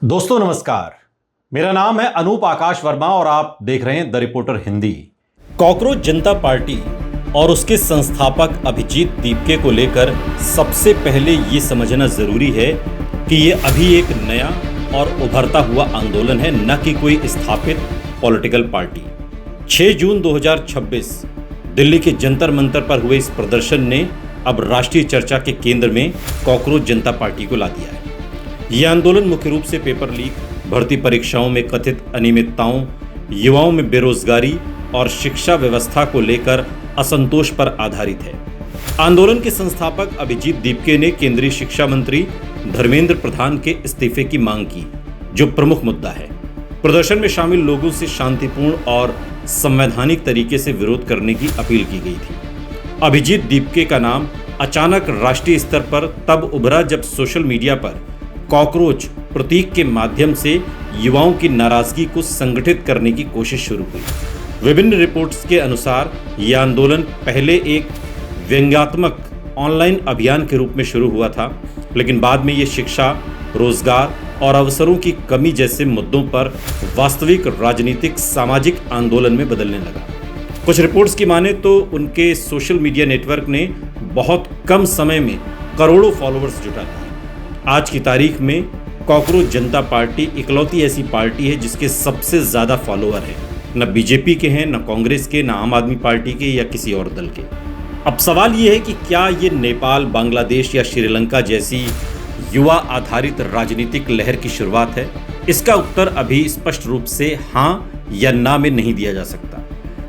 दोस्तों नमस्कार, मेरा नाम है अनूप आकाश वर्मा और आप देख रहे हैं the reporter Hindi. Cockroach Janata party और उसके संस्थापक अभिजीत दीपके को लेकर सबसे पहले ये समझना जरूरी है कि ये अभी एक नया और उभरता हुआ आंदोलन है, न कि कोई स्थापित पॉलिटिकल पार्टी। 6 जून 2026 दिल्ली के जंतर मंतर पर हुए इस प्रदर्शन ने अब राष्ट्रीय चर्चा के केंद्र में कॉकरोच जनता पार्टी को ला दिया है। यह आंदोलन मुख्य रूप से पेपर लीक, भर्ती परीक्षाओं में कथित अनियमितताओं, युवाओं में बेरोजगारी और शिक्षा व्यवस्था को लेकर असंतोष पर आधारित है। आंदोलन के संस्थापक अभिजीत दीपके ने केंद्रीय शिक्षा मंत्री धर्मेंद्र प्रधान के इस्तीफे की मांग की, जो प्रमुख मुद्दा है। प्रदर्शन में शामिल लोगों से शांतिपूर्ण और संवैधानिक तरीके से विरोध करने की अपील की गई थी। अभिजीत दीपके का नाम अचानक राष्ट्रीय स्तर पर तब उभरा जब सोशल मीडिया पर कॉकरोच प्रतीक के माध्यम से युवाओं की नाराजगी को संगठित करने की कोशिश शुरू हुई। विभिन्न रिपोर्ट्स के अनुसार यह आंदोलन पहले एक व्यंग्यात्मक ऑनलाइन अभियान के रूप में शुरू हुआ था, लेकिन बाद में ये शिक्षा, रोजगार और अवसरों की कमी जैसे मुद्दों पर वास्तविक राजनीतिक सामाजिक आंदोलन में बदलने लगा। कुछ रिपोर्ट्स की माने तो उनके सोशल मीडिया नेटवर्क ने बहुत कम समय में करोड़ों फॉलोअर्स जुटा लिए। आज की तारीख में कॉकरोच जनता पार्टी इकलौती ऐसी पार्टी है जिसके सबसे ज्यादा फॉलोअर हैं। न बीजेपी के हैं, न कांग्रेस के, न आम आदमी पार्टी के या किसी और दल के। अब सवाल यह है कि क्या ये नेपाल, बांग्लादेश या श्रीलंका जैसी युवा आधारित राजनीतिक लहर की शुरुआत है? इसका उत्तर अभी स्पष्ट रूप से हाँ या ना में नहीं दिया जा सकता।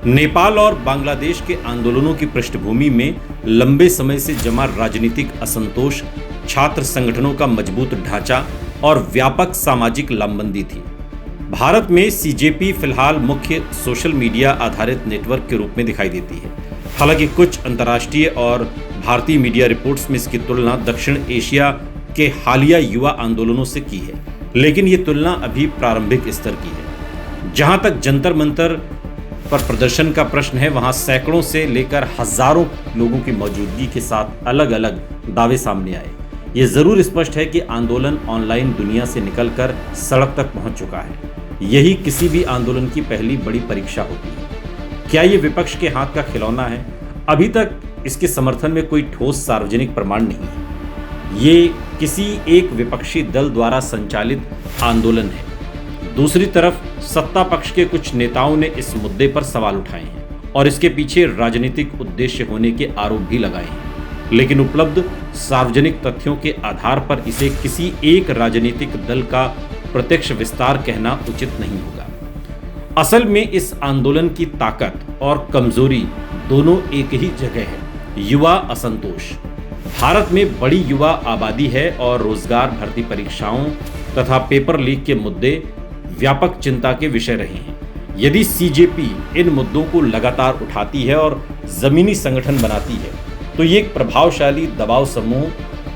नेपाल और बांग्लादेश के आंदोलनों की पृष्ठभूमि में लंबे समय से जमा राजनीतिक असंतोष, छात्र संगठनों का मजबूत ढांचा और व्यापक सामाजिक लामबंदी थी। भारत में सीजेपी फिलहाल मुख्य सोशल मीडिया आधारित नेटवर्क के रूप में दिखाई देती है। हालांकि कुछ अंतर्राष्ट्रीय और भारतीय मीडिया रिपोर्ट्स में इसकी तुलना दक्षिण एशिया के हालिया युवा आंदोलनों से की है, लेकिन ये तुलना अभी प्रारंभिक स्तर की है। जहां तक जंतर मंतर पर प्रदर्शन का प्रश्न है, वहां सैकड़ों से लेकर हजारों लोगों की मौजूदगी के साथ अलग अलग दावे सामने आए। ये जरूर स्पष्ट है कि आंदोलन ऑनलाइन दुनिया से निकलकर सड़क तक पहुंच चुका है। यही किसी भी आंदोलन की पहली बड़ी परीक्षा होती है। क्या ये विपक्ष के हाथ का खिलौना है? अभी तक इसके समर्थन में कोई ठोस सार्वजनिक प्रमाण नहीं है। ये किसी एक विपक्षी दल द्वारा संचालित आंदोलन है। दूसरी तरफ सत्ता पक्ष के कुछ नेताओं ने इस मुद्दे पर सवाल उठाए हैं और इसके पीछे राजनीतिक उद्देश्य होने के आरोप भी लगाए हैं, लेकिन उपलब्ध सार्वजनिक तथ्यों के आधार पर इसे किसी एक राजनीतिक दल का प्रत्यक्ष विस्तार कहना उचित नहीं होगा। असल में इस आंदोलन की ताकत और कमजोरी दोनों एक ही जगह है, युवा असंतोष। भारत में बड़ी युवा आबादी है और रोजगार, भर्ती परीक्षाओं तथा पेपर लीक के मुद्दे व्यापक चिंता के विषय रहे हैं। यदि सीजेपी इन मुद्दों को लगातार उठाती है और जमीनी संगठन बनाती है तो ये एक प्रभावशाली दबाव समूह,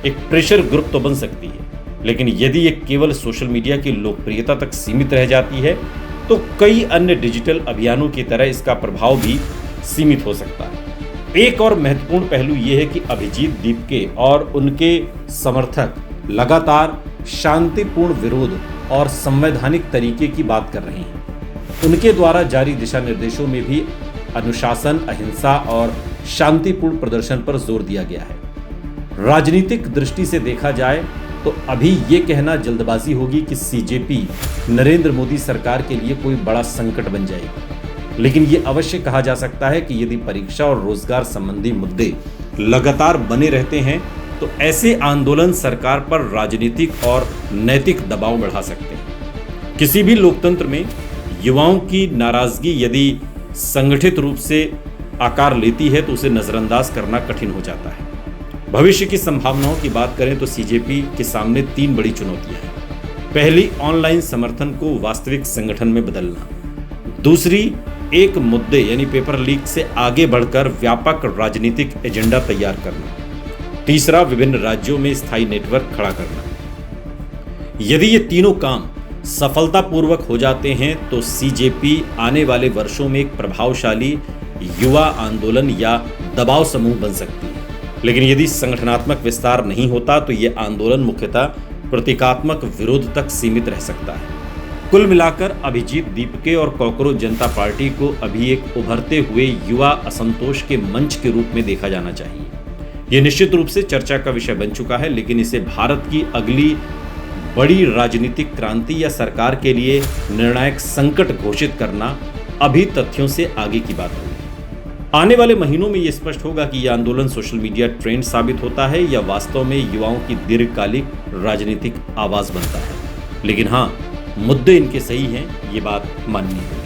एक प्रेशर ग्रुप तो बन सकती है, लेकिन यदि ये केवल सोशल मीडिया की लोकप्रियता तक सीमित रह जाती है तो कई अन्य डिजिटल अभियानों की तरह इसका प्रभाव भी सीमित हो सकता है। एक और महत्वपूर्ण पहलू यह है कि अभिजीत दीपके और उनके समर्थक लगातार शांतिपूर्ण विरोध और संवैधानिक तरीके की बात कर रहे हैं। उनके द्वारा जारी दिशा निर्देशों में भी अनुशासन, अहिंसा और शांतिपूर्ण प्रदर्शन पर जोर दिया गया है। राजनीतिक दृष्टि से देखा जाए तो अभी ये कहना जल्दबाजी होगी कि सीजेपी नरेंद्र मोदी सरकार के लिए कोई बड़ा संकट बन जाएगी, लेकिन ये अवश्य कहा जा सकता है कि यदि परीक्षा और रोजगार संबंधी मुद्दे लगातार बने रहते हैं तो ऐसे आंदोलन सरकार पर राजनीतिक और नैतिक दबाव बढ़ा सकते हैं। किसी भी लोकतंत्र में युवाओं की नाराजगी यदि संगठित रूप से आकार लेती है तो उसे नजरअंदाज करना कठिन हो जाता है। भविष्य की संभावनाओं की बात करें तो सीजेपी के सामने 3 बड़ी चुनौतियां हैं। पहली, ऑनलाइन समर्थन को वास्तविक संगठन में बदलना। दूसरी, एक मुद्दे यानी पेपर लीक से आगे बढ़कर व्यापक राजनीतिक एजेंडा तैयार करना। तीसरा, विभिन्न राज्यों में स्थायी नेटवर्क खड़ा करना। यदि ये तीनों काम सफलतापूर्वक हो जाते हैं तो सीजेपी आने वाले वर्षों में एक प्रभावशाली युवा आंदोलन या दबाव समूह बन सकती है। लेकिन यदि संगठनात्मक विस्तार नहीं होता तो ये आंदोलन मुख्यतः प्रतीकात्मक विरोध तक सीमित रह सकता है। कुल मिलाकर अभिजीत दीपके और कॉकरोच जनता पार्टी को अभी एक उभरते हुए युवा असंतोष के मंच के रूप में देखा जाना चाहिए। यह निश्चित रूप से चर्चा का विषय बन चुका है, लेकिन इसे भारत की अगली बड़ी राजनीतिक क्रांति या सरकार के लिए निर्णायक संकट घोषित करना अभी तथ्यों से आगे की बात होगी। आने वाले महीनों में यह स्पष्ट होगा कि यह आंदोलन सोशल मीडिया ट्रेंड साबित होता है या वास्तव में युवाओं की दीर्घकालिक राजनीतिक आवाज बनता है। लेकिन हाँ, मुद्दे इनके सही हैं, ये बात माननी है।